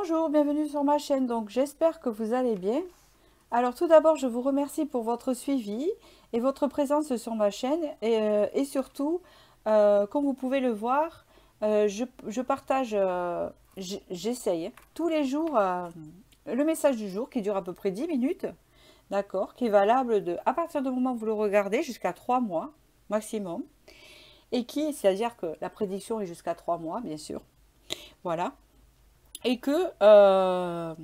Bonjour, bienvenue sur ma chaîne, donc j'espère que vous allez bien. Alors tout d'abord, je vous remercie pour votre suivi et votre présence sur ma chaîne et surtout, comme vous pouvez le voir, je partage, j'essaye tous les jours le message du jour qui dure à peu près 10 minutes, d'accord, qui est valable à partir du moment où vous le regardez jusqu'à 3 mois maximum et c'est-à-dire que la prédiction est jusqu'à 3 mois, bien sûr, voilà. Euh,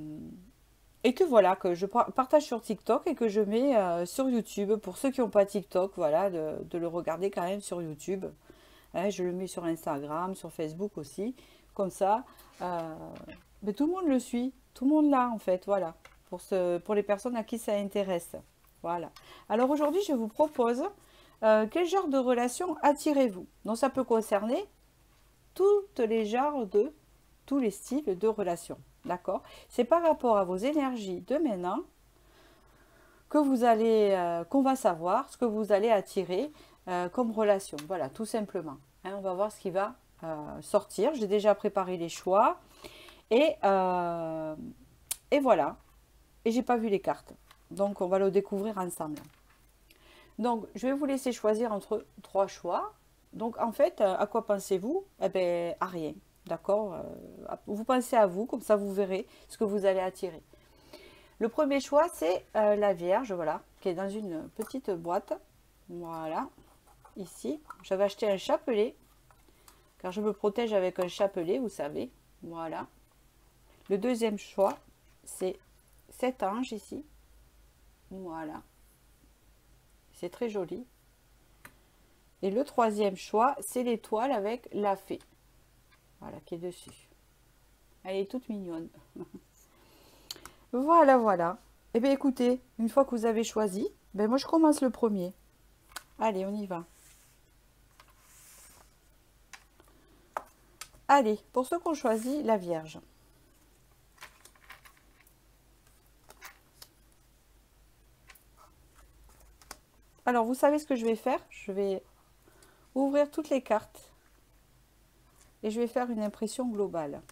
et que voilà, que je partage sur TikTok et que je mets sur YouTube. Pour ceux qui n'ont pas TikTok, voilà, de le regarder quand même sur YouTube. Hein, je le mets sur Instagram, sur Facebook aussi. Comme ça, mais tout le monde le suit. Tout le monde l'a en fait, voilà. Pour les personnes à qui ça intéresse. Voilà. Alors aujourd'hui, je vous propose quel genre de relation attirez-vous? Donc ça peut concerner toutes les genres tous les styles de relations. D'accord? C'est par rapport à vos énergies de maintenant que qu'on va savoir ce que vous allez attirer comme relation. Voilà, tout simplement. Hein, on va voir ce qui va sortir. J'ai déjà préparé les choix et voilà. Et j'ai pas vu les cartes. Donc on va le découvrir ensemble. Donc je vais vous laisser choisir entre 3 choix. Donc en fait, à quoi pensez-vous? Eh bien, à rien. D'accord? Vous pensez à vous, comme ça vous verrez ce que vous allez attirer. Le premier choix, c'est la Vierge, voilà, qui est dans une petite boîte. Voilà, ici. J'avais acheté un chapelet, car je me protège avec un chapelet, vous savez. Voilà. Le deuxième choix, c'est cet ange ici. Voilà. C'est très joli. Et le troisième choix, c'est l'étoile avec la fée. Voilà, qui est dessus. Elle est toute mignonne. Voilà, voilà. Eh bien, écoutez, une fois que vous avez choisi, ben moi, je commence le premier. Allez, on y va. Allez, pour ceux qui ont choisi la Vierge. Alors, vous savez ce que je vais faire? Je vais ouvrir toutes les cartes et je vais faire une impression globale.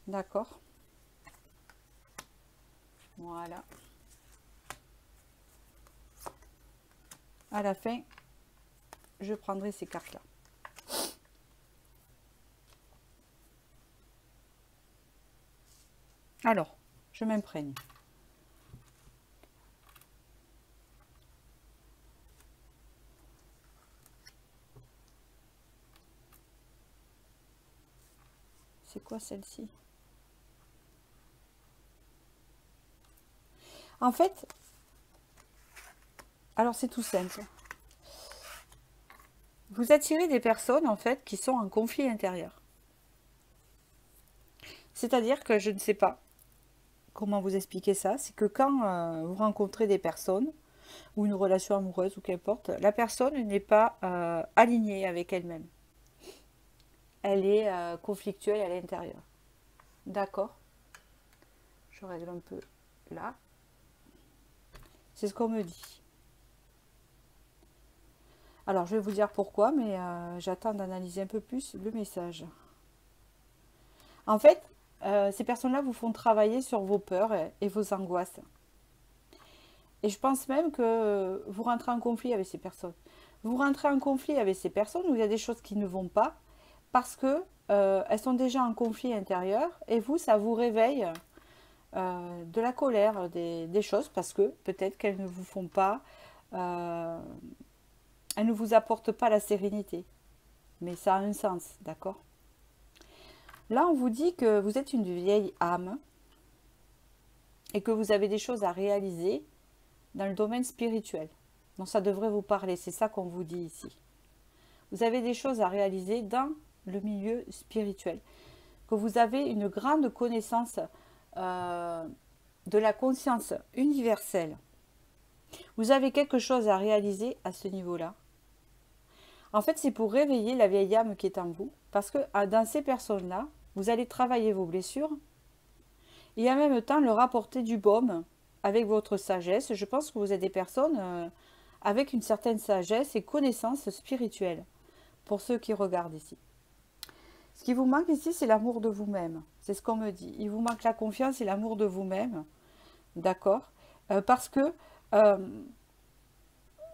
D'accord? Voilà. À la fin, je prendrai ces cartes-là. Alors, je m'imprègne. C'est quoi celle-ci? En fait, alors c'est tout simple. Vous attirez des personnes en fait qui sont en conflit intérieur. C'est-à-dire que je ne sais pas comment vous expliquer ça. C'est que quand vous rencontrez des personnes ou une relation amoureuse ou qu'importe, la personne n'est pas alignée avec elle-même. Elle est conflictuelle à l'intérieur. D'accord? Je règle un peu là. C'est ce qu'on me dit. Alors, je vais vous dire pourquoi, mais j'attends d'analyser un peu plus le message. En fait, ces personnes-là vous font travailler sur vos peurs et vos angoisses. Et je pense même que vous rentrez en conflit avec ces personnes. Vous rentrez en conflit avec ces personnes où il y a des choses qui ne vont pas parce que elles sont déjà en conflit intérieur et vous, ça vous réveille de la colère, des choses parce que peut-être qu'elles ne vous font pas, elles ne vous apportent pas la sérénité. Mais ça a un sens, d'accord? Là, on vous dit que vous êtes une vieille âme et que vous avez des choses à réaliser dans le domaine spirituel. Donc ça devrait vous parler, c'est ça qu'on vous dit ici. Vous avez des choses à réaliser dans le milieu spirituel. Que vous avez une grande connaissance de la conscience universelle. Vous avez quelque chose à réaliser à ce niveau-là. En fait, c'est pour réveiller la vieille âme qui est en vous. Parce que dans ces personnes-là, vous allez travailler vos blessures et en même temps leur apporter du baume avec votre sagesse. Je pense que vous êtes des personnes avec une certaine sagesse et connaissance spirituelle, pour ceux qui regardent ici. Ce qui vous manque ici, c'est l'amour de vous-même. C'est ce qu'on me dit. Il vous manque la confiance et l'amour de vous-même. D'accord? Parce que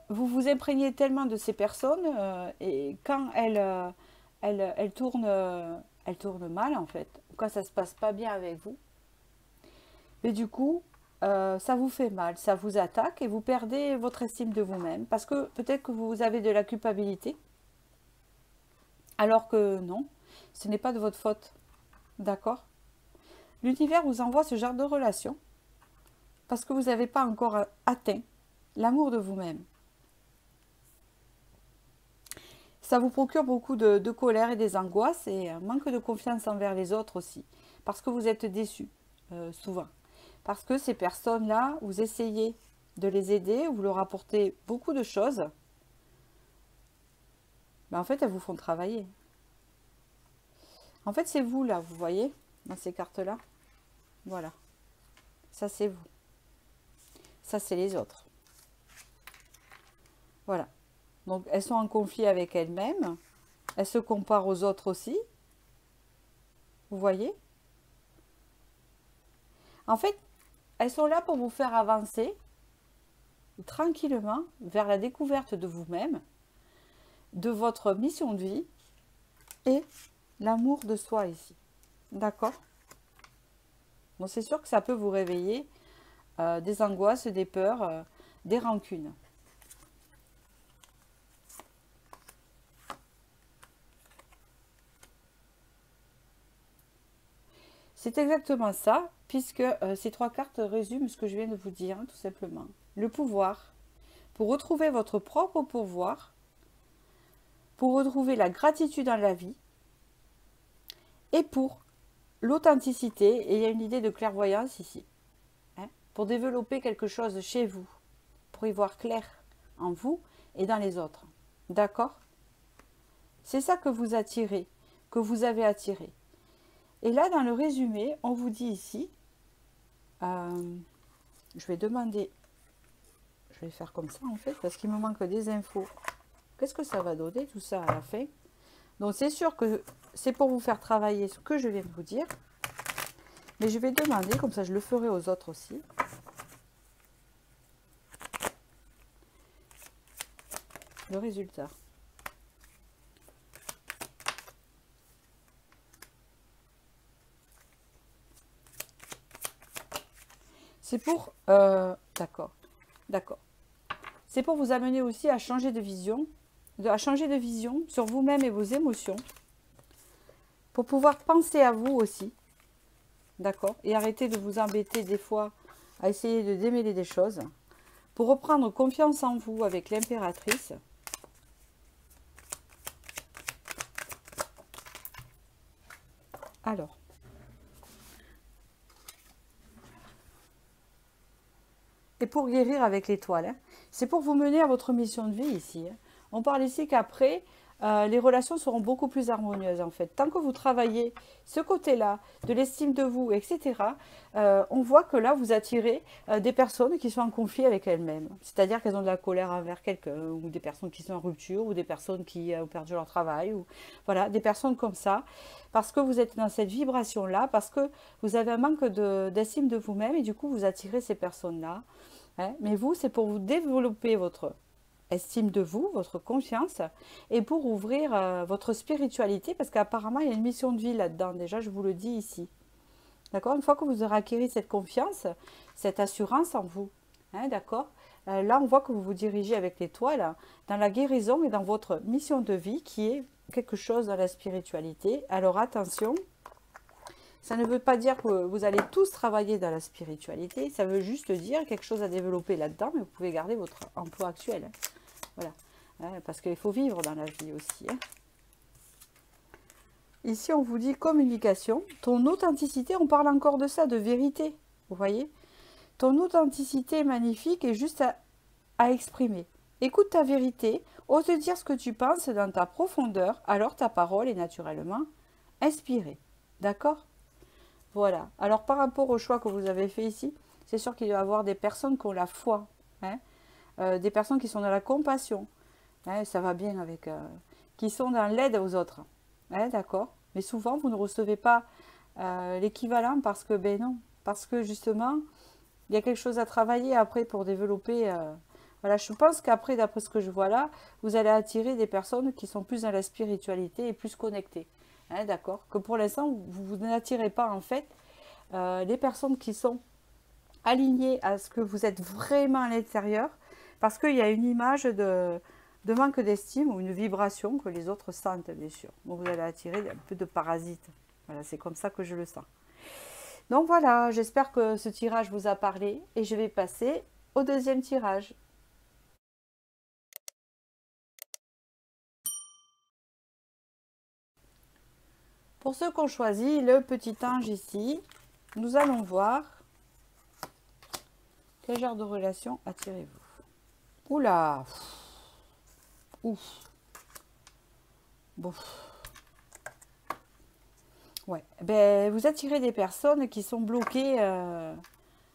vous vous imprégnez tellement de ces personnes et quand elles tournent mal, en fait, quand ça ne se passe pas bien avec vous, et du coup, ça vous fait mal, ça vous attaque et vous perdez votre estime de vous-même parce que peut-être que vous avez de la culpabilité, alors que non, ce n'est pas de votre faute. D'accord? L'univers vous envoie ce genre de relation parce que vous n'avez pas encore atteint l'amour de vous-même. Ça vous procure beaucoup de colère et des angoisses et un manque de confiance envers les autres aussi, parce que vous êtes déçu, souvent. Parce que ces personnes-là, vous essayez de les aider, vous leur apportez beaucoup de choses, mais en fait, elles vous font travailler. En fait, c'est vous, là, vous voyez, dans ces cartes-là. Voilà. Ça, c'est vous. Ça, c'est les autres. Voilà. Donc, elles sont en conflit avec elles-mêmes. Elles se comparent aux autres aussi. Vous voyez? En fait, elles sont là pour vous faire avancer tranquillement vers la découverte de vous-même, de votre mission de vie et l'amour de soi ici. D'accord? Bon, c'est sûr que ça peut vous réveiller des angoisses, des peurs, des rancunes. C'est exactement ça, puisque ces trois cartes résument ce que je viens de vous dire, hein, tout simplement. Le pouvoir, pour retrouver votre propre pouvoir, pour retrouver la gratitude dans la vie, et pour l'authenticité, et il y a une idée de clairvoyance ici, hein, pour développer quelque chose chez vous, pour y voir clair en vous et dans les autres. D'accord? C'est ça que vous attirez, que vous avez attiré. Et là, dans le résumé, on vous dit ici, je vais demander, je vais faire comme ça en fait, parce qu'il me manque des infos. Qu'est-ce que ça va donner tout ça à la fin? Donc c'est sûr que c'est pour vous faire travailler ce que je viens de vous dire. Mais je vais demander, comme ça je le ferai aux autres aussi. Le résultat. C'est pour... d'accord. D'accord. C'est pour vous amener aussi à changer de vision, sur vous-même et vos émotions, pour pouvoir penser à vous aussi, d'accord, et arrêter de vous embêter des fois à essayer de démêler des choses, pour reprendre confiance en vous avec l'impératrice. Alors, et pour guérir avec l'étoile, hein, c'est pour vous mener à votre mission de vie ici. Hein. On parle ici qu'après, les relations seront beaucoup plus harmonieuses en fait. Tant que vous travaillez ce côté-là, de l'estime de vous, etc., on voit que là, vous attirez des personnes qui sont en conflit avec elles-mêmes. C'est-à-dire qu'elles ont de la colère envers quelqu'un, ou des personnes qui sont en rupture, ou des personnes qui ont perdu leur travail, ou voilà, des personnes comme ça. Parce que vous êtes dans cette vibration-là, parce que vous avez un manque d'estime de vous-même, et du coup, vous attirez ces personnes-là. Hein. Mais vous, c'est pour vous développer votre estime de vous, votre confiance, et pour ouvrir votre spiritualité, parce qu'apparemment, il y a une mission de vie là-dedans, déjà, je vous le dis ici. D'accord? Une fois que vous aurez acquis cette confiance, cette assurance en vous, hein, d'accord? Là, on voit que vous vous dirigez avec l'étoile dans la guérison et dans votre mission de vie, qui est quelque chose dans la spiritualité. Alors, attention, ça ne veut pas dire que vous allez tous travailler dans la spiritualité, ça veut juste dire quelque chose à développer là-dedans, mais vous pouvez garder votre emploi actuel. Hein. Voilà, hein, parce qu'il faut vivre dans la vie aussi. Hein. Ici, on vous dit communication, ton authenticité, on parle encore de ça, de vérité, vous voyez. Ton authenticité est magnifique et juste à exprimer. Écoute ta vérité, ose dire ce que tu penses dans ta profondeur, alors ta parole est naturellement inspirée. D'accord? Voilà. Alors, par rapport au choix que vous avez fait ici, c'est sûr qu'il va y avoir des personnes qui ont la foi, hein, des personnes qui sont dans la compassion, hein, ça va bien avec, qui sont dans l'aide aux autres, hein, d'accord. Mais souvent, vous ne recevez pas l'équivalent parce que, ben non, parce que justement, il y a quelque chose à travailler après pour développer. Voilà, je pense qu'après, d'après ce que je vois là, vous allez attirer des personnes qui sont plus dans la spiritualité et plus connectées. Hein, d'accord? Que pour l'instant, vous n'attirez pas en fait les personnes qui sont alignées à ce que vous êtes vraiment à l'intérieur, parce qu'il y a une image de manque d'estime ou une vibration que les autres sentent, bien sûr. Donc vous allez attirer un peu de parasites. Voilà, c'est comme ça que je le sens. Donc voilà, j'espère que ce tirage vous a parlé et je vais passer au deuxième tirage. Pour ceux qui ont choisi le petit ange ici, nous allons voir quel genre de relation attirez-vous. Oula, ouf, bon. Ouais, ben, vous attirez des personnes qui sont bloquées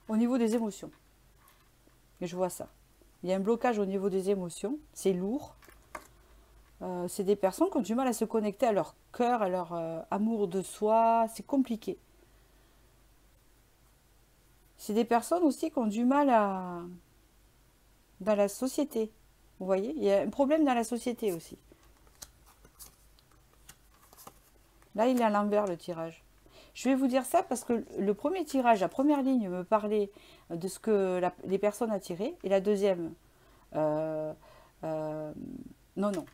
au niveau des émotions. Et je vois ça. Il y a un blocage au niveau des émotions, c'est lourd. C'est des personnes qui ont du mal à se connecter à leur cœur, à leur amour de soi. C'est compliqué. C'est des personnes aussi qui ont du mal dans la société. Vous voyez, il y a un problème dans la société aussi. Là, il est à l'envers le tirage. Je vais vous dire ça parce que le premier tirage, la première ligne me parlait de ce que les personnes attiraient. Et la deuxième, non, non.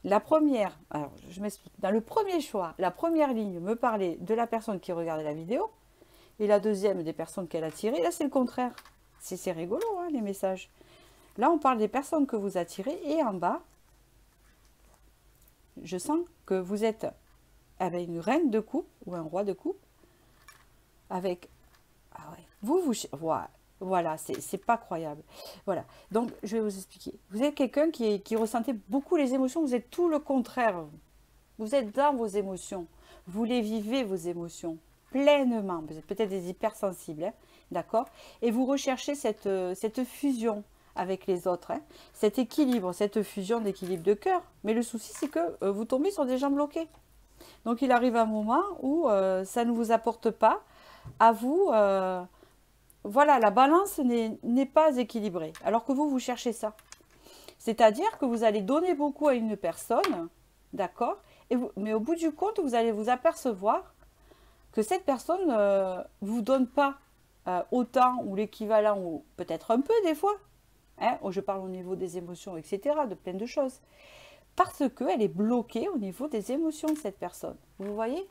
La première, alors je m'explique. Dans le premier choix, la première ligne me parlait de la personne qui regardait la vidéo. Et la deuxième, des personnes qu'elle a tirées. Là, c'est le contraire. C'est rigolo, hein, les messages. Là, on parle des personnes que vous attirez. Et en bas, je sens que vous êtes avec une reine de coupe ou un roi de coupe. Avec... Ah ouais. Voilà, c'est pas croyable. Voilà. Donc, je vais vous expliquer. Vous êtes quelqu'un qui ressentait beaucoup les émotions. Vous êtes tout le contraire. Vous êtes dans vos émotions. Vous les vivez, vos émotions, pleinement. Vous êtes peut-être des hypersensibles, hein, d'accord? Et vous recherchez cette fusion avec les autres, hein, cet équilibre, cette fusion d'équilibre de cœur. Mais le souci, c'est que vous tombez sur des gens bloqués. Donc, il arrive un moment où ça ne vous apporte pas à vous... voilà, la balance n'est pas équilibrée. Alors que vous cherchez ça. C'est-à-dire que vous allez donner beaucoup à une personne, d'accord? Mais au bout du compte, vous allez vous apercevoir que cette personne ne vous donne pas autant ou l'équivalent, ou peut-être un peu des fois. Hein, je parle au niveau des émotions, etc., de plein de choses. Parce qu'elle est bloquée au niveau des émotions de cette personne. Vous voyez?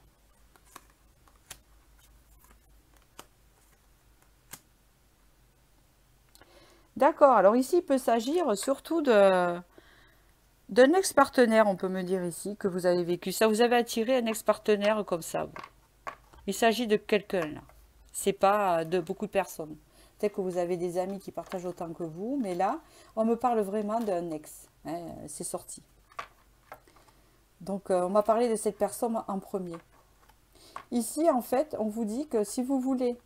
D'accord, alors ici, il peut s'agir surtout d'un ex-partenaire, on peut me dire ici, que vous avez vécu. Ça, vous avez attiré un ex-partenaire comme ça. Il s'agit de quelqu'un, là. C'est pas de beaucoup de personnes. Peut-être que vous avez des amis qui partagent autant que vous, mais là, on me parle vraiment d'un ex. Hein, c'est sorti. Donc, on m'a parlé de cette personne en premier. Ici, en fait, on vous dit que si vous voulez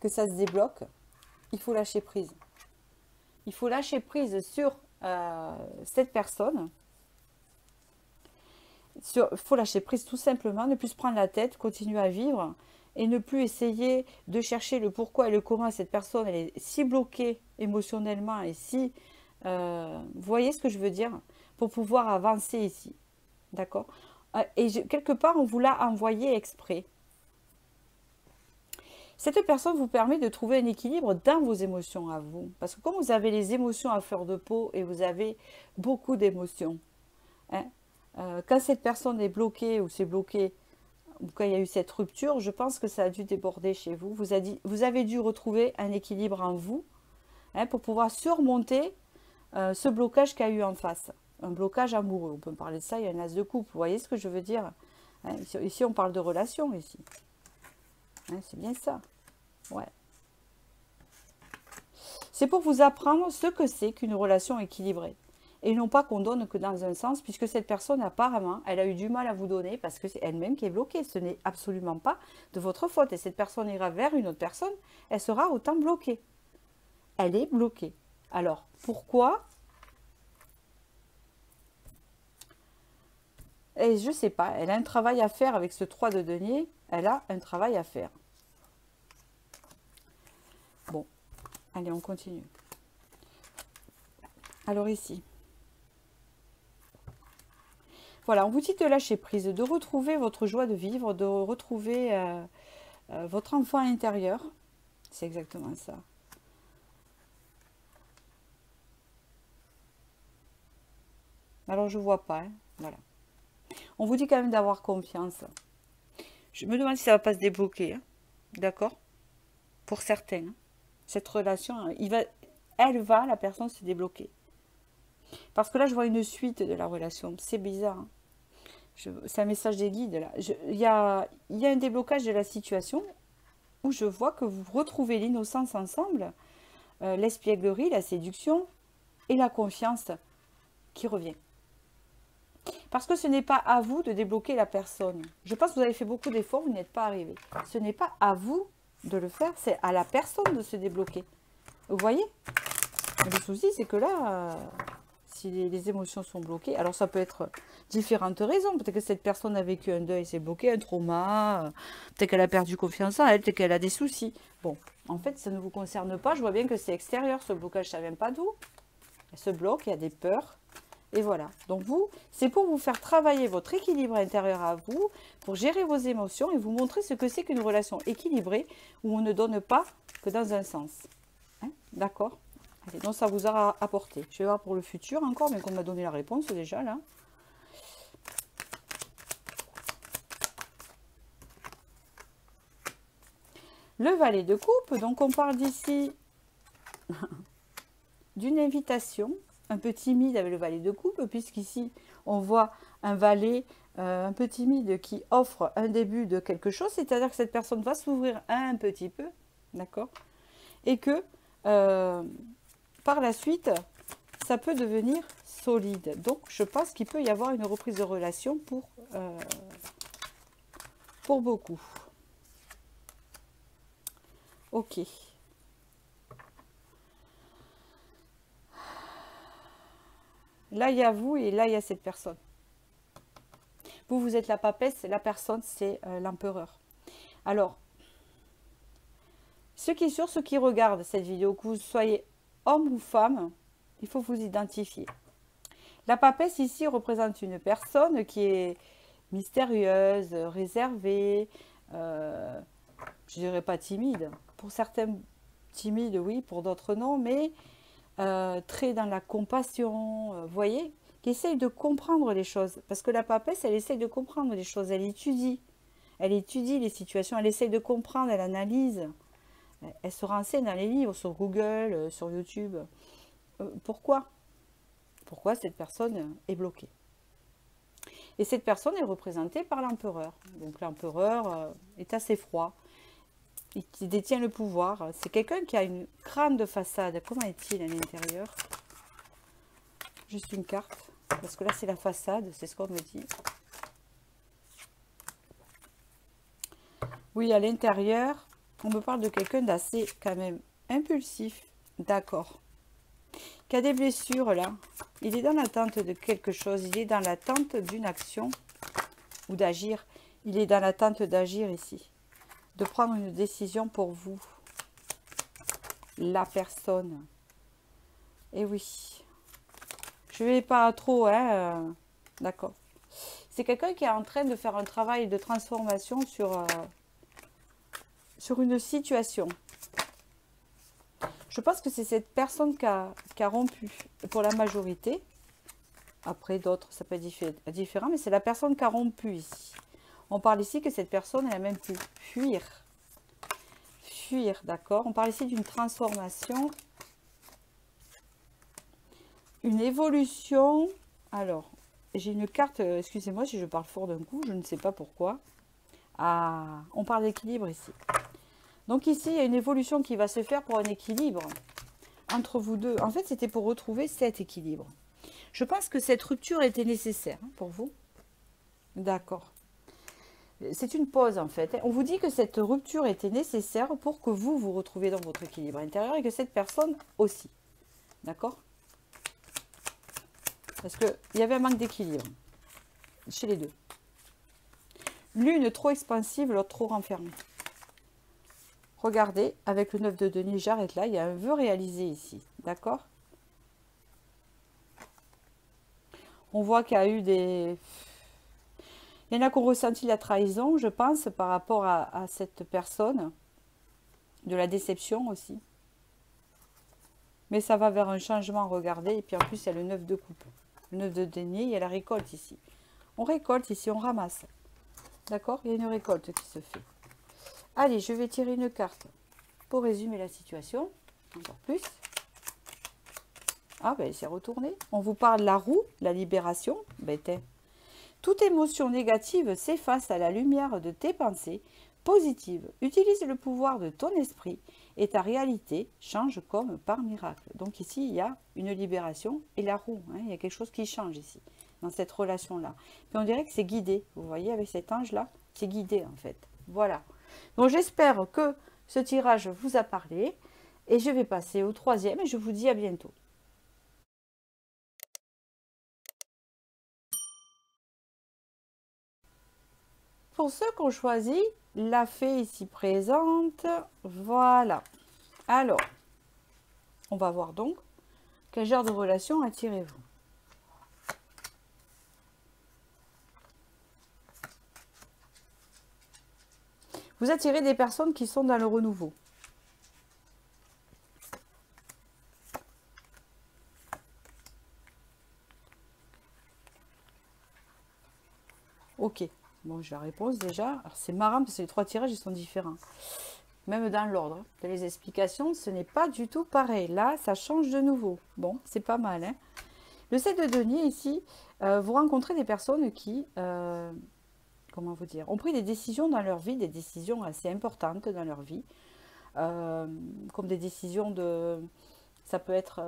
que ça se débloque, il faut lâcher prise. Il faut lâcher prise sur cette personne. Il faut lâcher prise tout simplement, ne plus se prendre la tête, continuer à vivre et ne plus essayer de chercher le pourquoi et le comment cette personne elle est si bloquée émotionnellement et si... vous voyez ce que je veux dire? Pour pouvoir avancer ici. D'accord? Et quelque part, on vous l'a envoyé exprès. Cette personne vous permet de trouver un équilibre dans vos émotions à vous. Parce que comme vous avez les émotions à fleur de peau et vous avez beaucoup d'émotions, hein, quand cette personne est bloquée ou c'est bloqué, ou quand il y a eu cette rupture, je pense que ça a dû déborder chez vous. Vous avez dû retrouver un équilibre en vous, hein, pour pouvoir surmonter ce blocage qu'il y a eu en face. Un blocage amoureux, on peut parler de ça, il y a un as de coupe. Vous voyez ce que je veux dire, hein, ici, on parle de relation, ici. Hein, c'est bien ça. Ouais. C'est pour vous apprendre ce que c'est qu'une relation équilibrée. Et non pas qu'on donne que dans un sens, puisque cette personne, apparemment, elle a eu du mal à vous donner parce que c'est elle-même qui est bloquée. Ce n'est absolument pas de votre faute. Et cette personne ira vers une autre personne, elle sera autant bloquée. Elle est bloquée. Alors, pourquoi? Et je sais pas, elle a un travail à faire avec ce 3 de denier. Elle a un travail à faire. Bon, allez, on continue. Alors ici. Voilà, on vous dit de lâcher prise, de retrouver votre joie de vivre, de retrouver votre enfant intérieur. C'est exactement ça. Alors, je vois pas, hein. Voilà. On vous dit quand même d'avoir confiance. Je me demande si ça va pas se débloquer, hein. D'accord? Pour certains, hein. Cette relation, la personne se débloquer. Parce que là, je vois une suite de la relation. C'est bizarre, hein. C'est un message des guides, là. Il y a un déblocage de la situation où je vois que vous retrouvez l'innocence ensemble, l'espièglerie, la séduction et la confiance qui revient. Parce que ce n'est pas à vous de débloquer la personne. Je pense que vous avez fait beaucoup d'efforts, vous n'êtes pas arrivé. Ce n'est pas à vous de le faire, c'est à la personne de se débloquer. Vous voyez? Le souci, c'est que là, si les émotions sont bloquées, alors ça peut être différentes raisons. Peut-être que cette personne a vécu un deuil, s'est bloqué, un trauma, peut-être qu'elle a perdu confiance en elle, peut-être qu'elle a des soucis. Bon, en fait, ça ne vous concerne pas. Je vois bien que c'est extérieur, ce blocage, ça ne vient pas d'où. Elle se bloque, il y a des peurs. Et voilà. Donc vous, c'est pour vous faire travailler votre équilibre intérieur à vous, pour gérer vos émotions et vous montrer ce que c'est qu'une relation équilibrée où on ne donne pas que dans un sens. Hein? D'accord? Allez, donc ça vous aura apporté. Je vais voir pour le futur encore, mais qu'on m'a donné la réponse déjà là. Le valet de coupe, donc on parle d'ici d'une invitation un peu timide avec le valet de coupe, puisqu'ici on voit un valet un peu timide qui offre un début de quelque chose, c'est-à-dire que cette personne va s'ouvrir un petit peu, d'accord? Et que par la suite, ça peut devenir solide. Donc je pense qu'il peut y avoir une reprise de relation pour beaucoup. Ok. Là, il y a vous et là, il y a cette personne. Vous, vous êtes la papesse, la personne, c'est l'empereur. Alors, ce qui est sûr, ceux qui regardent cette vidéo, que vous soyez homme ou femme, il faut vous identifier. La papesse, ici, représente une personne qui est mystérieuse, réservée, je dirais pas timide. Pour certains, timide, oui, pour d'autres, non, mais très dans la compassion, vous voyez, qui essaye de comprendre les choses. Parce que la papesse, elle essaye de comprendre les choses, elle étudie les situations, elle essaye de comprendre, elle analyse, elle se renseigne dans les livres, sur Google, sur YouTube. Pourquoi cette personne est bloquée? Et cette personne est représentée par l'empereur. Donc l'empereur est assez froid, et qui détient le pouvoir. C'est quelqu'un qui a une grande façade. Comment est-il à l'intérieur? Juste une carte, parce que là c'est la façade, c'est ce qu'on me dit. Oui, à l'intérieur, on me parle de quelqu'un d'assez quand même impulsif, d'accord, qui a des blessures là. Il est dans l'attente de quelque chose, il est dans l'attente d'une action ou d'agir. Il est dans l'attente d'agir ici, de prendre une décision pour vous, la personne. Et oui, je vais pas trop, hein, d'accord. C'est quelqu'un qui est en train de faire un travail de transformation sur une situation. Je pense que c'est cette personne qui a rompu pour la majorité. Après, d'autres, ça peut être différent, mais c'est la personne qui a rompu ici. On parle ici que cette personne, elle a même pu fuir. Fuir, d'accord? On parle ici d'une transformation, une évolution. Alors, j'ai une carte, excusez-moi si je parle fort d'un coup, je ne sais pas pourquoi. Ah, on parle d'équilibre ici. Donc ici, il y a une évolution qui va se faire pour un équilibre entre vous deux. En fait, c'était pour retrouver cet équilibre. Je pense que cette rupture était nécessaire pour vous. D'accord. C'est une pause en fait. On vous dit que cette rupture était nécessaire pour que vous vous retrouviez dans votre équilibre intérieur et que cette personne aussi. D'accord? Parce qu'il y avait un manque d'équilibre. chez les deux. L'une trop expansive, l'autre trop renfermée. Regardez, avec le 9 de denier, j'arrête là, il y a un vœu réalisé ici, d'accord? On voit qu'il y a eu des... Il y en a qui ont ressenti la trahison, je pense, par rapport à cette personne, de la déception aussi. Mais ça va vers un changement, regardez, et puis en plus, il y a le 9 de coupe. Le 9 de denier, il y a la récolte ici. On récolte ici, on ramasse. D'accord? Il y a une récolte qui se fait. Allez, je vais tirer une carte pour résumer la situation. Encore plus. Ah, ben, c'est retourné. On vous parle de la roue, la libération. Ben, toute émotion négative s'efface à la lumière de tes pensées positives. Utilise le pouvoir de ton esprit et ta réalité change comme par miracle. Donc ici, il y a une libération et la roue. Hein, il y a quelque chose qui change ici, dans cette relation-là. Puis on dirait que c'est guidé. Vous voyez, avec cet ange-là, c'est guidé en fait. Voilà. Donc j'espère que ce tirage vous a parlé. Et je vais passer au troisième et je vous dis à bientôt. Pour ceux qui ont choisi la fée ici présente, voilà. Alors, on va voir donc quel genre de relation attirez-vous. Vous attirez des personnes qui sont dans le renouveau. Ok. Bon, j'ai la réponse déjà. C'est marrant parce que les trois tirages, ils sont différents. Même dans l'ordre. Les explications, ce n'est pas du tout pareil. Là, ça change de nouveau. Bon, c'est pas mal. Hein. Le 7 de denier, ici, vous rencontrez des personnes qui, comment vous dire, ont pris des décisions dans leur vie, des décisions assez importantes dans leur vie. Comme des décisions de... Ça peut être...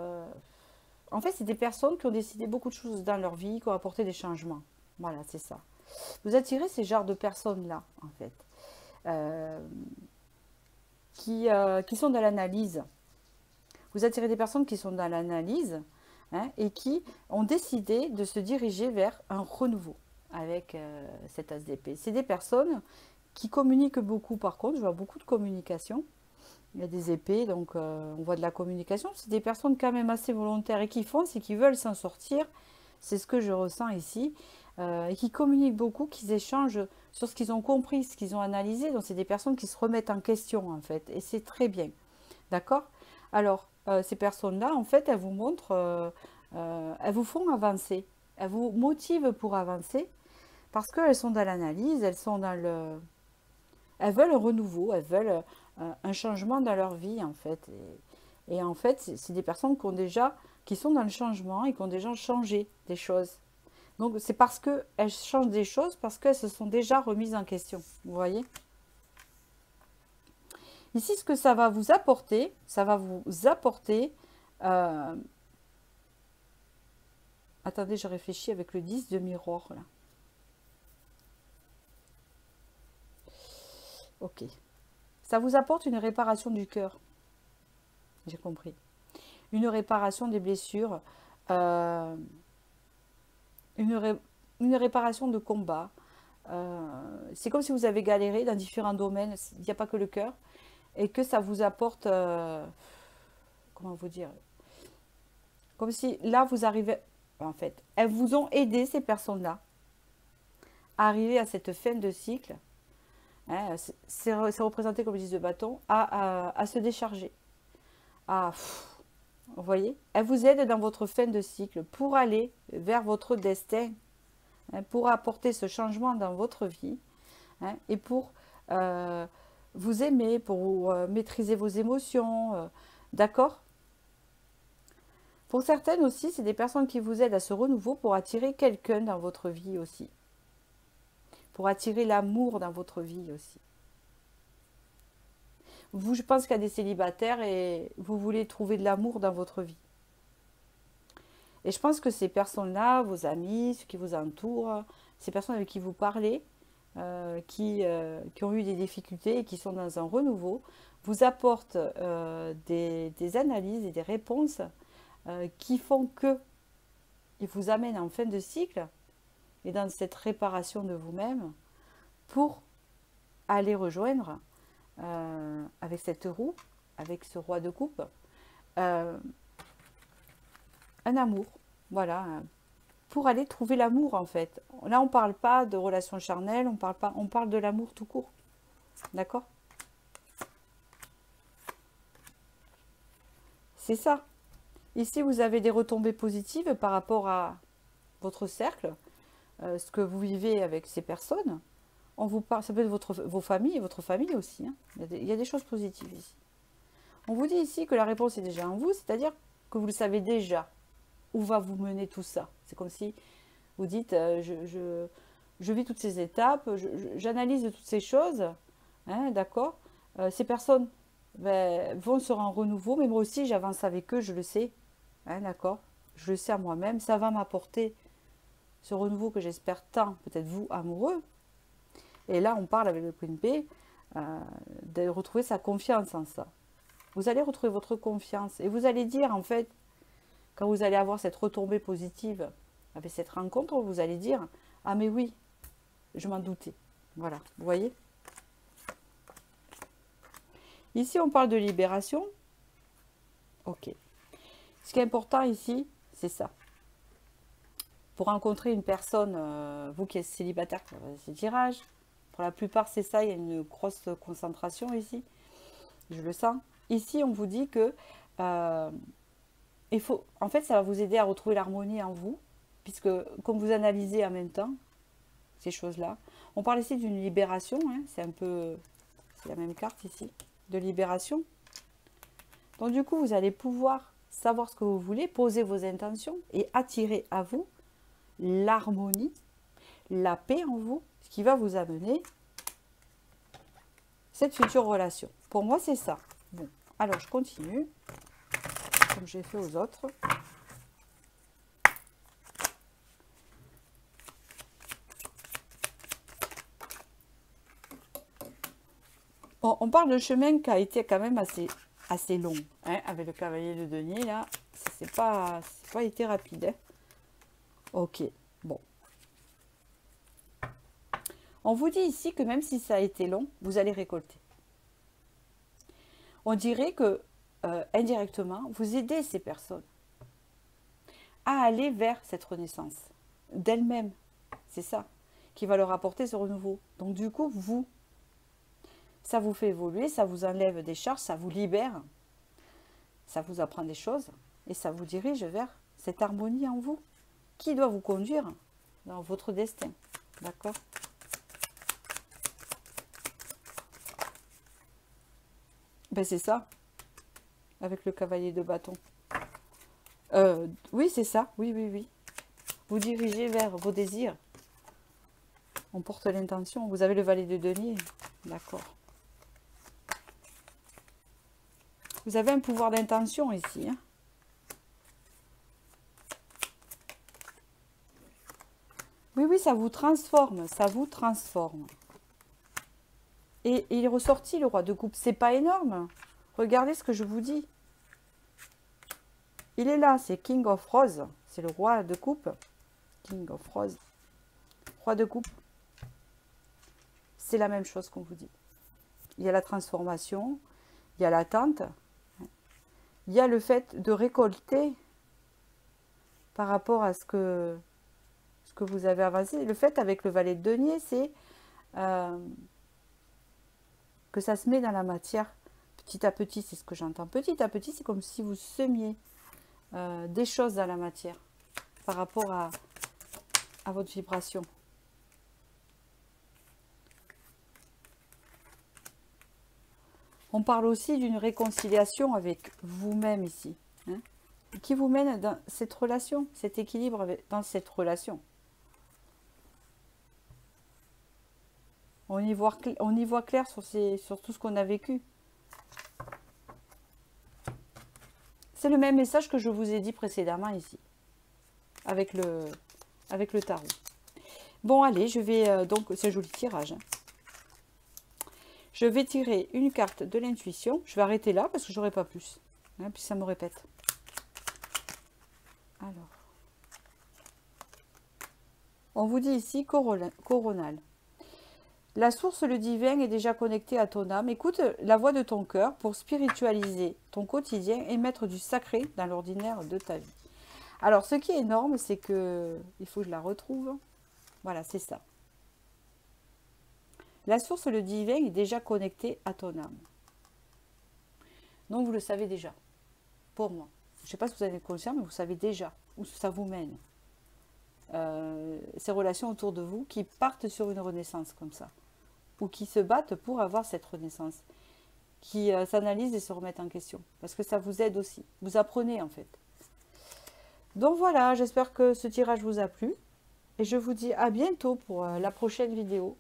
En fait, c'est des personnes qui ont décidé beaucoup de choses dans leur vie, qui ont apporté des changements. Voilà, c'est ça. Vous attirez ces genres de personnes-là, en fait, qui sont dans l'analyse. Vous attirez des personnes qui sont dans l'analyse hein, et qui ont décidé de se diriger vers un renouveau avec cet as d'épée. C'est des personnes qui communiquent beaucoup, par contre, je vois beaucoup de communication. Il y a des épées, donc on voit de la communication. C'est des personnes quand même assez volontaires et qui foncent et qui veulent s'en sortir. C'est ce que je ressens ici. Et qui communiquent beaucoup, qui échangent sur ce qu'ils ont compris, ce qu'ils ont analysé. Donc, c'est des personnes qui se remettent en question, en fait. Et c'est très bien. D'accord? Alors, ces personnes-là, en fait, elles vous montrent, elles vous font avancer. Elles vous motivent pour avancer parce qu'elles sont dans l'analyse, elles sont dans le... Elles veulent un renouveau, elles veulent un changement dans leur vie, en fait. Et en fait, c'est des personnes qui sont dans le changement et qui ont déjà changé des choses. Donc, c'est parce qu'elles changent des choses, parce qu'elles se sont déjà remises en question. Vous voyez? Ici, ce que ça va vous apporter, attendez, je réfléchis avec le 10 de miroir, là. Ok. Ça vous apporte une réparation du cœur. J'ai compris. Une réparation des blessures. Une réparation de combat. C'est comme si vous avez galéré dans différents domaines, il n'y a pas que le cœur, et que ça vous apporte, comment vous dire, comme si là vous arrivez, en fait, elles vous ont aidé, ces personnes-là, à arriver à cette fin de cycle, hein, c'est représenté comme 10 de bâton, à se décharger, vous voyez, elles vous aident dans votre fin de cycle pour aller vers votre destin, hein, pour apporter ce changement dans votre vie hein, et pour vous aimer, pour maîtriser vos émotions, d'accord? Pour certaines aussi, c'est des personnes qui vous aident à ce renouveau pour attirer quelqu'un dans votre vie aussi, pour attirer l'amour dans votre vie aussi. Vous, je pense qu'il y a des célibataires et vous voulez trouver de l'amour dans votre vie. Et je pense que ces personnes-là, vos amis, ceux qui vous entourent, ces personnes avec qui vous parlez, qui ont eu des difficultés et qui sont dans un renouveau, vous apportent des analyses et des réponses qui font que ils vous amènent en fin de cycle et dans cette réparation de vous-même pour aller rejoindre avec cette roue, avec ce roi de coupe, un amour. Voilà, pour aller trouver l'amour en fait. Là, on ne parle pas de relation charnelle, on parle de l'amour tout court. D'accord? C'est ça. Ici, vous avez des retombées positives par rapport à votre cercle, ce que vous vivez avec ces personnes. On vous parle, ça peut être vos familles et votre famille aussi. Hein. Il y a des choses positives ici. On vous dit ici que la réponse est déjà en vous, c'est-à-dire que vous le savez déjà. Où va vous mener tout ça? C'est comme si vous dites, je vis toutes ces étapes, j'analyse toutes ces choses, hein, d'accord? Ces personnes vont sur un renouveau, mais moi aussi j'avance avec eux, je le sais, hein, d'accord? Je le sais à moi-même, ça va m'apporter ce renouveau que j'espère tant, peut-être vous, amoureux. Et là, on parle avec le Queen P de retrouver sa confiance en ça. Vous allez retrouver votre confiance et vous allez dire, en fait, quand vous allez avoir cette retombée positive avec cette rencontre, vous allez dire, ah mais oui, je m'en doutais. Voilà, vous voyez? Ici, on parle de libération. Ok. Ce qui est important ici, c'est ça. Pour rencontrer une personne, vous qui êtes célibataire pour ces tirages, pour la plupart, c'est ça, il y a une grosse concentration ici. Je le sens. Ici, on vous dit que il faut, en fait, ça va vous aider à retrouver l'harmonie en vous, puisque comme vous analysez en même temps ces choses-là, on parle ici d'une libération, hein, c'est la même carte ici, de libération. Donc du coup, vous allez pouvoir savoir ce que vous voulez, poser vos intentions et attirer à vous l'harmonie, la paix en vous, ce qui va vous amener cette future relation. Pour moi, c'est ça. Bon, alors je continue, comme j'ai fait aux autres. Bon, on parle de chemin qui a été quand même assez long, hein, avec le cavalier de denier, là, c'est pas été rapide. Hein. Ok, bon. On vous dit ici que même si ça a été long, vous allez récolter. On dirait que, indirectement, vous aidez ces personnes à aller vers cette renaissance d'elles-mêmes. C'est ça qui va leur apporter ce renouveau. Donc du coup, ça vous fait évoluer, ça vous enlève des charges, ça vous libère, ça vous apprend des choses et ça vous dirige vers cette harmonie en vous qui doit vous conduire dans votre destin. D'accord? Ben c'est ça, avec le cavalier de bâton. Oui, c'est ça, oui, oui, oui. Vous dirigez vers vos désirs. On porte l'intention. Vous avez le valet de denier. D'accord. Vous avez un pouvoir d'intention ici. Hein. Oui, oui, ça vous transforme. Ça vous transforme. Et il est ressorti, le roi de coupe. C'est pas énorme. Regardez ce que je vous dis. Il est là, c'est King of Rose. C'est le roi de coupe. King of Rose. Roi de coupe. C'est la même chose qu'on vous dit. Il y a la transformation, il y a l'attente, il y a le fait de récolter par rapport à ce que vous avez avancé. Le fait avec le valet de denier, c'est que ça se met dans la matière petit à petit, c'est ce que j'entends. Petit à petit, c'est comme si vous semiez des choses dans la matière par rapport à votre vibration. On parle aussi d'une réconciliation avec vous-même ici, hein, qui vous mène dans cette relation, cet équilibre dans cette relation. On y voit clair sur tout ce qu'on a vécu. C'est le même message que je vous ai dit précédemment ici, avec le tarot. Bon, allez, je vais donc, c'est un joli tirage. Hein. Je vais tirer une carte de l'intuition. Je vais arrêter là parce que j'aurai pas plus. Hein, puis ça me répète. Alors. On vous dit ici coronal. La source, le divin, est déjà connectée à ton âme. Écoute la voix de ton cœur pour spiritualiser ton quotidien et mettre du sacré dans l'ordinaire de ta vie. Alors, ce qui est énorme, c'est que... Il faut que je la retrouve. Voilà, c'est ça. La source, le divin, est déjà connectée à ton âme. Donc, vous le savez déjà. Pour moi. Je ne sais pas si vous avez conscience, mais vous savez déjà où ça vous mène. Ces relations autour de vous qui partent sur une renaissance comme ça. Ou qui se battent pour avoir cette renaissance. Qui s'analysent et se remettent en question. Parce que ça vous aide aussi. Vous apprenez en fait. Donc voilà, j'espère que ce tirage vous a plu. Et je vous dis à bientôt pour la prochaine vidéo.